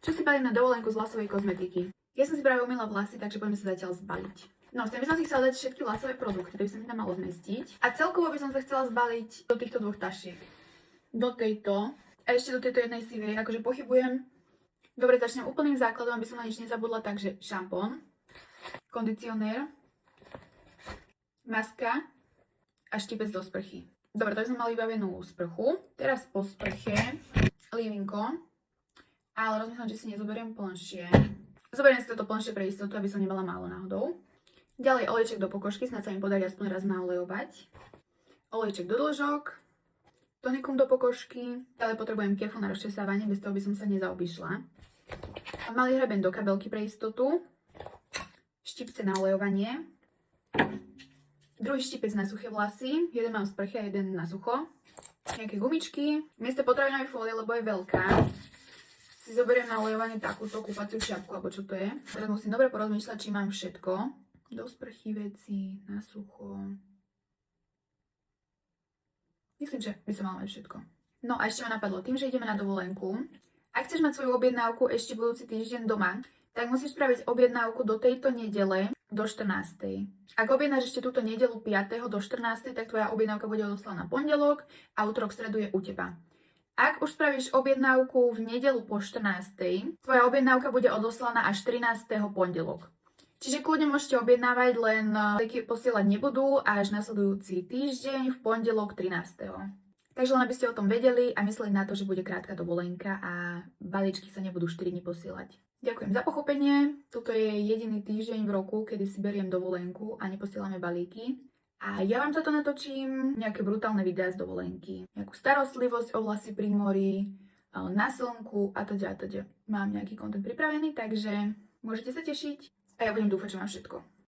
Čo si balím na dovolenku z vlasovej kozmetiky? Ja som si práve umýla vlasy, takže poďme sa zatiaľ zbaliť. No, s tým by som si chcela dať všetky vlasové produkty, ktoré by sa mi tam malo zmestiť. A celkovo by som sa chcela zbaliť do týchto dvoch tašiek. Do tejto a ešte do tejto jednej sivej, akože pochybujem. Dobre, začnem úplným základom, aby som na nič nezabudla, takže šampón, kondicionér, maska a štipec do sprchy. Dobre, tak sme mali vybavenú sprchu. Teraz po sprche lívinko, ale rozmýšľam, že si nezoberiem plnšie. Zoberiem si toto plnšie pre istotu, aby som nemala málo náhodou. Ďalej olejček do pokožky, snad sa mi podarí aspoň raz naolejovať. Olejček do dĺžok, tonikum do pokožky. Ďalej potrebujem kefu na rozčesávanie, bez toho by som sa nezaobišla. Malý hreben do kabelky pre istotu. Štipce na olejovanie. Druhý štipec na suché vlasy. Jeden mám v sprche a jeden na sucho. Nejaké gumičky. Miesto potravinovej fólie, lebo je veľká, si zoberiem na olejovanie takúto kúpaciu čiapku, alebo čo to je. Teraz musím dobre porozmýšľať, či mám všetko. Do sprchy veci, na sucho. Myslím, že by som mala mať všetko. No a ešte ma napadlo, tým, že ideme na dovolenku, ak chceš mať svoju objednávku ešte budúci týždeň doma, tak musíš spraviť objednávku do tejto nedele do 14. Ak objednáš ešte túto nedelu 5. do 14., tak tvoja objednávka bude odoslaná pondelok a útorok, stredu je u teba. Ak už spravíš objednávku v nedelu po 14., tvoja objednávka bude odoslaná až 13. pondelok. Čiže kľudne môžete objednávať, len posielať nebudú až nasledujúci týždeň v pondelok 13. Takže len aby ste o tom vedeli a mysleli na to, že bude krátka dovolenka a balíčky sa nebudú 4 dni posielať. Ďakujem za pochopenie. Toto je jediný týždeň v roku, kedy si beriem dovolenku a neposielame balíky. A ja vám za to natočím nejaké brutálne videá z dovolenky. Nejakú starostlivosť o vlasy pri mori, na slnku a teda. Mám nejaký content pripravený, takže môžete sa tešiť a ja budem dúfať, že mám všetko.